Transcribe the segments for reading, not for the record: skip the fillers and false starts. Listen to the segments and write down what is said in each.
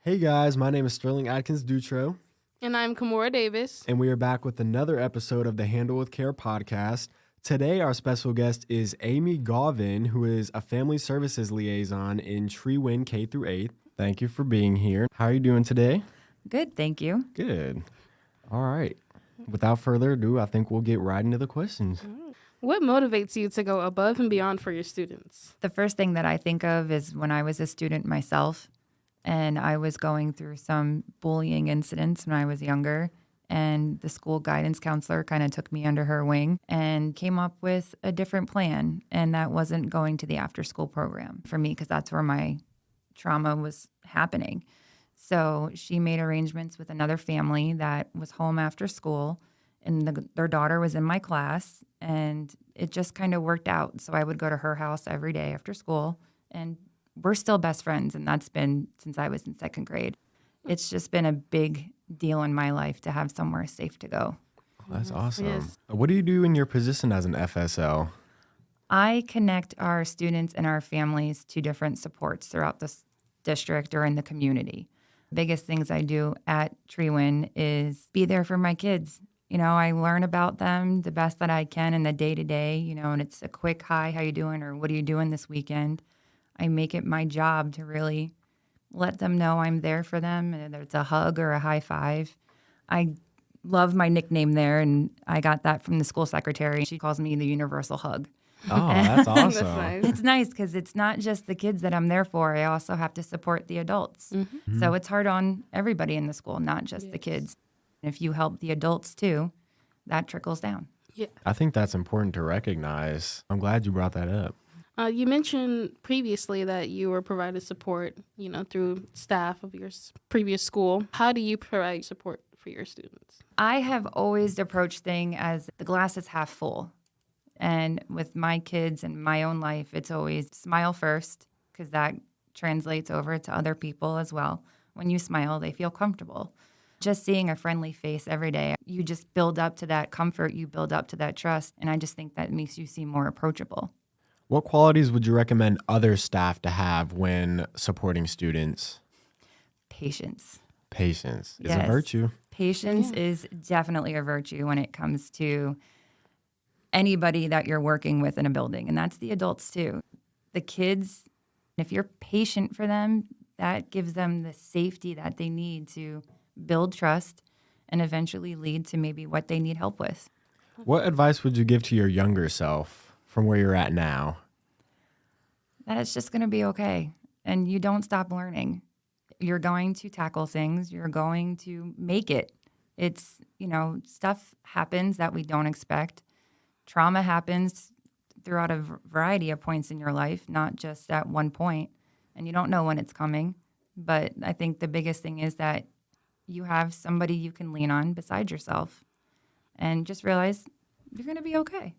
Hey guys, my name is Sterling Atkins Dutro, And I'm Kimora Davis. and we are back with another episode of the Handle with Care podcast. Today, our special guest is Amy Gauvin, who is a Family Services Liaison in Trewyn K8. Thank you for being here. How are you doing today? Good, thank you. Good. All right. Without further ado, I think we'll get right into the questions. What motivates you to go above and beyond for your students? The first thing that I think of is when I was a student myself and I was going through some bullying incidents when I was younger, and the school guidance counselor kind of took me under her wing and came up with a different plan, and that wasn't going to the after-school program for me because that's where my trauma was happening. So she made arrangements with another family that was home after school, and their daughter was in my class, and it just kind of worked out. So I would go to her house every day after school, and we're still best friends, and that's been since I was in second grade. It's just been a big deal in my life to have somewhere safe to go. Oh, that's awesome. Yes. What do you do in your position as an FSL? I connect our students and our families to different supports throughout the district or in the community. Biggest things I do at Trewyn is be there for my kids. You know, I learn about them the best that I can in the day-to-day, and it's a quick, hi, how you doing, or what are you doing this weekend? I make it my job to really let them know I'm there for them, whether it's a hug or a high five. I love my nickname there, and I got that from the school secretary. She calls me the universal hug. Oh, that's awesome. That's nice. It's nice because it's not just the kids that I'm there for. I also have to support the adults. So it's hard on everybody in the school, not just the kids. If you help the adults too, that trickles down. Yeah. I think that's important to recognize. I'm glad you brought that up. You mentioned previously that you were provided support, through staff of your previous school. How do you provide support for your students? I have always approached things as the glass is half full. And with my kids and my own life, it's always smile first, because that translates over to other people as well. When you smile, they feel comfortable. Just seeing a friendly face every day, you just build up to that comfort, you build up to that trust, and I just think that makes you seem more approachable. What qualities would you recommend other staff to have when supporting students? Patience. Patience is a Yes. virtue. Patience is definitely a virtue when it comes to anybody that you're working with in a building, and that's the adults too. The kids, if you're patient for them, that gives them the safety that they need to build trust and eventually lead to maybe what they need help with. What advice would you give to your younger self from where you're at now? That it's just going to be okay, and you don't stop learning. You're going to tackle things. You're going to make it. It's, stuff happens that we don't expect. Trauma happens throughout a variety of points in your life, not just at one point, and you don't know when it's coming. But I think the biggest thing is that you have somebody you can lean on beside yourself, and just realize you're going to be okay.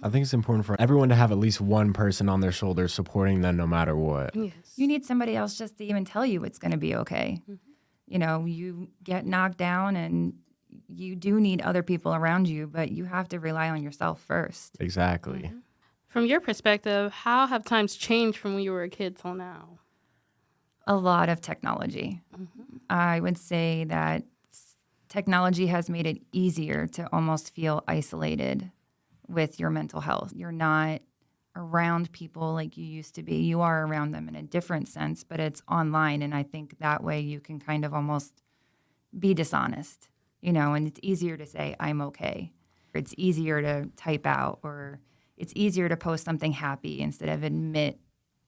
I think it's important for everyone to have at least one person on their shoulders supporting them no matter what. Yes. You need somebody else just to even tell you it's going to be okay. You get knocked down, and you do need other people around you, but you have to rely on yourself first. Exactly. From your perspective, how have times changed from when you were a kid till now? A lot of technology. I would say that technology has made it easier to almost feel isolated with your mental health. You're not around people like you used to be. You are around them in a different sense, but it's online, and I think that way you can kind of almost be dishonest, and it's easier to say, I'm okay. It's easier to type out, or it's easier to post something happy instead of admit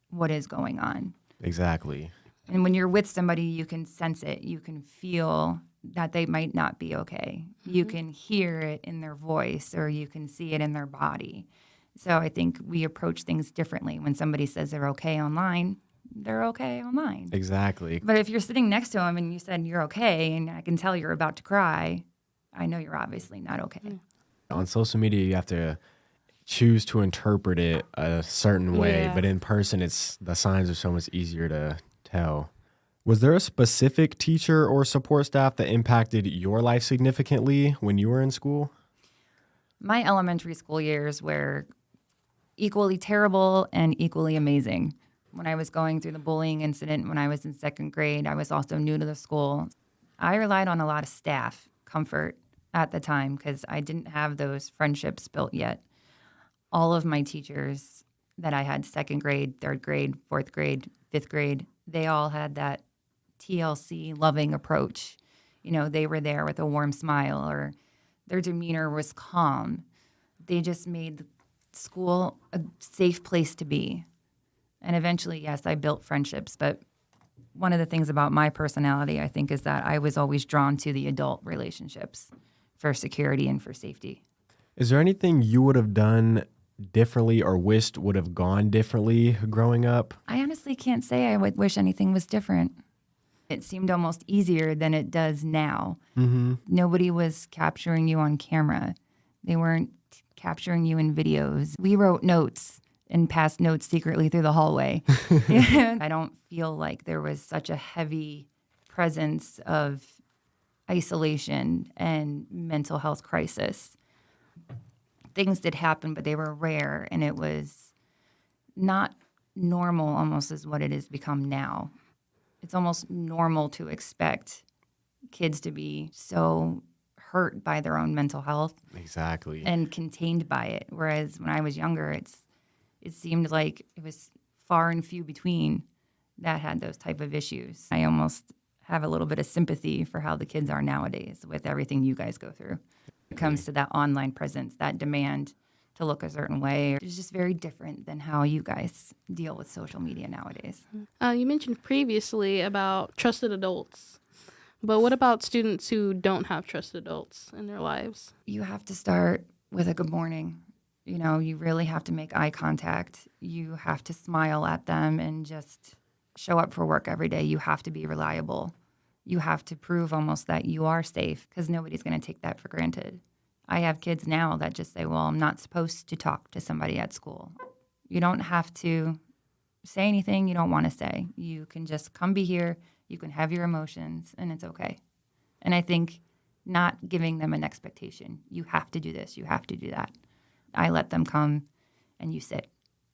what is going on. Exactly. And when you're with somebody, you can sense it. You can feel that they might not be okay. You can hear it in their voice, or you can see it in their body. So I think we approach things differently. When somebody says they're okay online, they're okay online. Exactly. But if you're sitting next to them and you said you're okay, and I can tell you're about to cry, I know you're obviously not okay. On social media, you have to choose to interpret it a certain way, Yeah. but in person, the signs are so much easier to tell. Was there a specific teacher or support staff that impacted your life significantly when you were in school? My elementary school years were equally terrible and equally amazing. When I was going through the bullying incident when I was in second grade, I was also new to the school. I relied on a lot of staff comfort at the time because I didn't have those friendships built yet. All of my teachers that I had second grade, third grade, fourth grade, fifth grade, they all had that TLC loving approach. You know, they were there with a warm smile or their demeanor was calm. They just made school a safe place to be. And eventually, yes, I built friendships. But one of the things about my personality, I think, is that I was always drawn to the adult relationships for security and for safety. Is there anything you would have done differently or wished would have gone differently growing up? I honestly can't say I would wish anything was different. It seemed almost easier than it does now. Mm-hmm. Nobody was capturing you on camera. They weren't capturing you in videos. We wrote notes and passed notes secretly through the hallway. I don't feel like there was such a heavy presence of isolation and mental health crisis. Things did happen, but they were rare, and it was not normal almost is what it has become now. It's almost normal to expect kids to be so hurt by their own mental health. Exactly. And contained by it. Whereas when I was younger, it seemed like it was far and few between that had those type of issues. I almost have a little bit of sympathy for how the kids are nowadays with everything you guys go through. It comes to that online presence, that demand to look a certain way. It's just very different than how you guys deal with social media nowadays. You mentioned previously about trusted adults, but what about students who don't have trusted adults in their lives? You have to start with a good morning. You know, you really have to make eye contact. You have to smile at them and just show up for work every day. You have to be reliable. You have to prove almost that you are safe because nobody's going to take that for granted. I have kids now that just say, well, I'm not supposed to talk to somebody at school. You don't have to say anything you don't want to say. You can just come be here. You can have your emotions, and it's okay. And I think not giving them an expectation. You have to do this. You have to do that. I let them come, and you sit.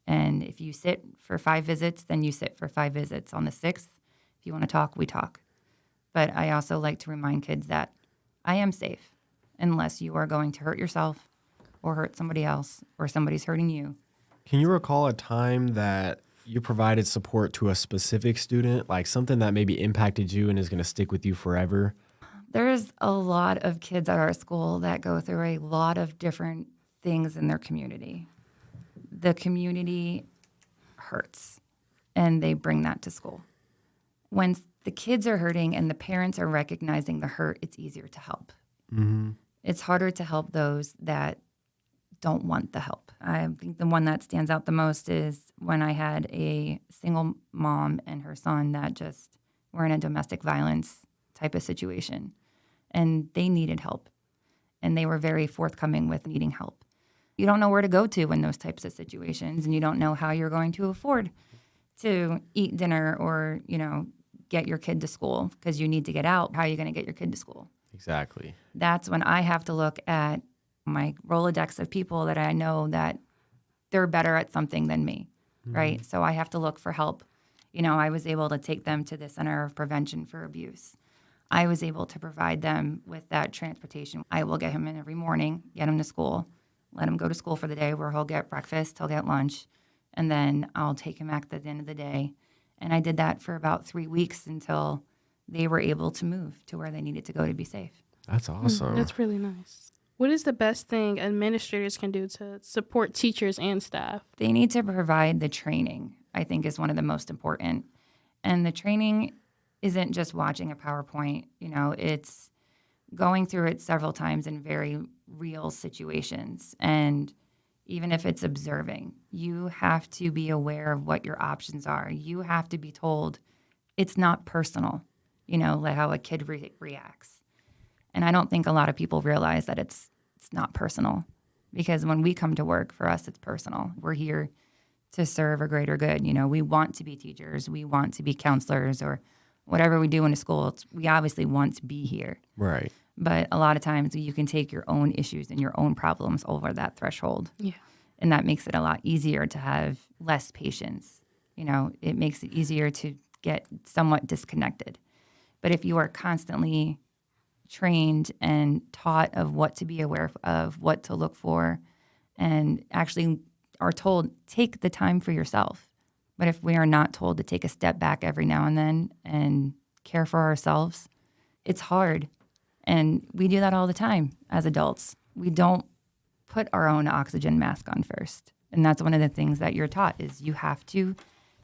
And if you sit for 5 visits, then you sit for 5 visits. On the 6th, if you want to talk, we talk. But I also like to remind kids that I am safe unless you are going to hurt yourself or hurt somebody else or somebody's hurting you. Can you recall a time that you provided support to a specific student, like something that maybe impacted you and is going to stick with you forever? There's a lot of kids at our school that go through a lot of different things in their community. The community hurts, and they bring that to school. When the kids are hurting and the parents are recognizing the hurt, it's easier to help. Mm-hmm. It's harder to help those that don't want the help. I think the one that stands out the most is when I had a single mom and her son that just were in a domestic violence type of situation, and they needed help, and they were very forthcoming with needing help. You don't know where to go to in those types of situations, and you don't know how you're going to afford to eat dinner or, get your kid to school because you need to get out. How are you going to get your kid to school? Exactly. That's when I have to look at my Rolodex of people that I know that they're better at something than me, right? So I have to look for help. I was able to take them to the Center of Prevention for Abuse. I was able to provide them with that transportation. I will get him in every morning, get him to school, let him go to school for the day where he'll get breakfast, he'll get lunch, and then I'll take him back at the end of the day. And I did that for about 3 weeks until they were able to move to where they needed to go to be safe. That's awesome. That's really nice. What is the best thing administrators can do to support teachers and staff? They need to provide the training, I think, is one of the most important. And the training isn't just watching a PowerPoint. It's going through it several times in very real situations. And even if it's observing, you have to be aware of what your options are. You have to be told it's not personal, like how a kid reacts. And I don't think a lot of people realize that it's not personal, because when we come to work, for us, it's personal. We're here to serve a greater good. We want to be teachers. We want to be counselors, or whatever we do in a school. We obviously want to be here. Right. But a lot of times you can take your own issues and your own problems over that threshold. Yeah. And that makes it a lot easier to have less patience It makes it easier to get somewhat disconnected. But if you are constantly trained and taught of what to be aware of, what to look for, and actually are told, take the time for yourself. But if we are not told to take a step back every now and then and care for ourselves, it's hard. And we do that all the time as adults. We don't put our own oxygen mask on first. And that's one of the things that you're taught is you have to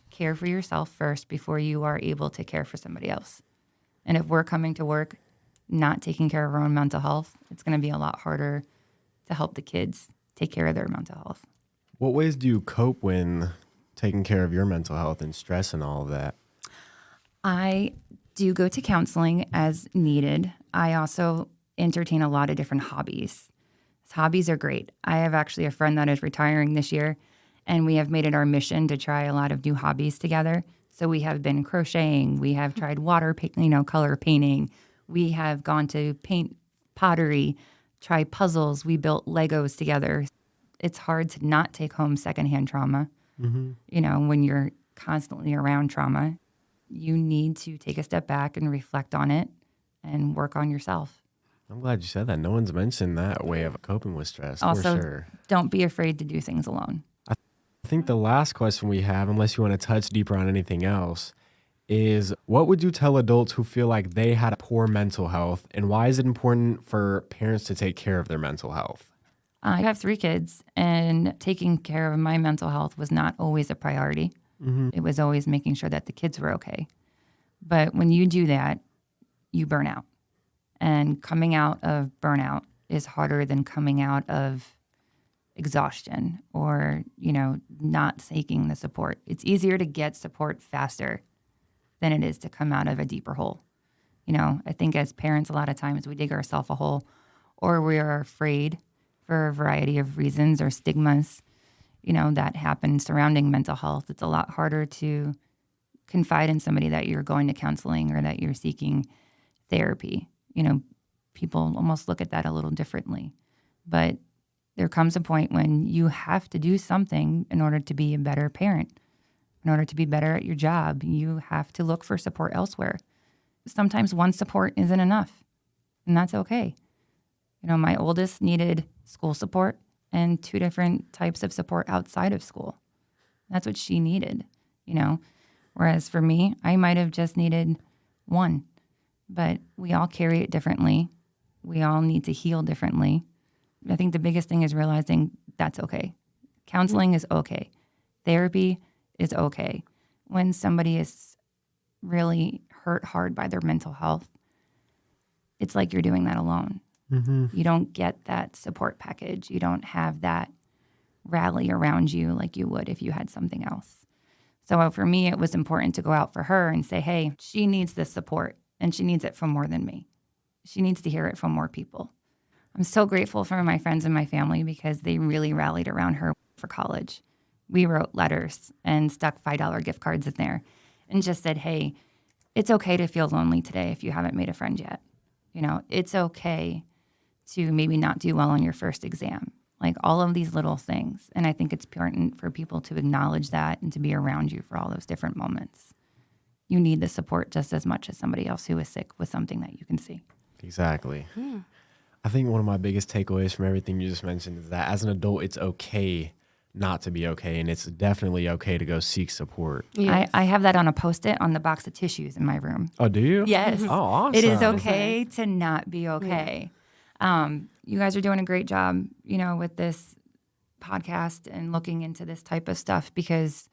care for yourself first before you are able to care for somebody else. And if we're coming to work not taking care of our own mental health, it's going to be a lot harder to help the kids take care of their mental health. What ways do you cope when taking care of your mental health and stress and all of that? I do go to counseling as needed. I also entertain a lot of different hobbies. Hobbies are great. I have actually a friend that is retiring this year, and we have made it our mission to try a lot of new hobbies together. So we have been crocheting. We have tried color painting. We have gone to paint pottery, try puzzles. We built Legos together. It's hard to not take home secondhand trauma. Mm-hmm. When you're constantly around trauma, you need to take a step back and reflect on it and work on yourself. I'm glad you said that. No one's mentioned that way of coping with stress, also, for sure. Don't be afraid to do things alone. I think the last question we have, unless you want to touch deeper on anything else, is what would you tell adults who feel like they had a poor mental health, and why is it important for parents to take care of their mental health? I have 3 kids, and taking care of my mental health was not always a priority. Mm-hmm. It was always making sure that the kids were okay. But when you do that, you burn out. And coming out of burnout is harder than coming out of exhaustion or, not taking the support. It's easier to get support faster than it is to come out of a deeper hole. I think as parents, a lot of times we dig ourselves a hole, or we are afraid for a variety of reasons or stigmas, that happen surrounding mental health. It's a lot harder to confide in somebody that you're going to counseling or that you're seeking therapy. People almost look at that a little differently. But there comes a point when you have to do something in order to be a better parent, in order to be better at your job. You have to look for support elsewhere. Sometimes one support isn't enough, and that's okay. My oldest needed school support and 2 different types of support outside of school. That's what she needed, Whereas for me, I might have just needed one. But we all carry it differently. We all need to heal differently. I think the biggest thing is realizing that's okay. Counseling is okay. Therapy is okay. When somebody is really hurt hard by their mental health, it's like you're doing that alone. Mm-hmm. You don't get that support package. You don't have that rally around you like you would if you had something else. So for me, it was important to go out for her and say, hey, she needs this support. And she needs it from more than me. She needs to hear it from more people. I'm so grateful for my friends and my family because they really rallied around her for college. We wrote letters and stuck $5 gift cards in there and just said, hey, it's okay to feel lonely today if you haven't made a friend yet. It's okay to maybe not do well on your first exam. Like all of these little things. And I think it's important for people to acknowledge that and to be around you for all those different moments. You need the support just as much as somebody else who is sick with something that you can see. Exactly. I think one of my biggest takeaways from everything you just mentioned is that as an adult, it's okay not to be okay, and it's definitely okay to go seek support. Yes. I have that on a Post-it on the box of tissues in my room. Oh, do you? Yes. Oh, awesome. It is okay to not be okay. You guys are doing a great job, with this podcast and looking into this type of stuff because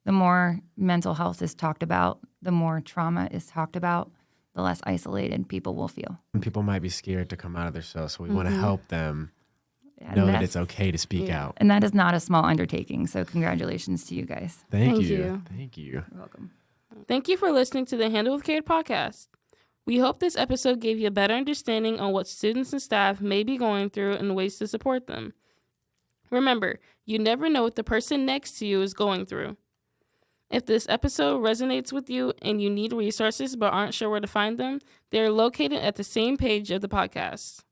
the more mental health is talked about, the more trauma is talked about, the less isolated people will feel. And people might be scared to come out of their cells, so we want to help them know that it's okay to speak out. And that is not a small undertaking, so congratulations to you guys. Thank you. Thank you. You're welcome. Thank you for listening to the Handle with Care podcast. We hope this episode gave you a better understanding on what students and staff may be going through and ways to support them. Remember, you never know what the person next to you is going through. If this episode resonates with you and you need resources but aren't sure where to find them, they are located at the same page of the podcast.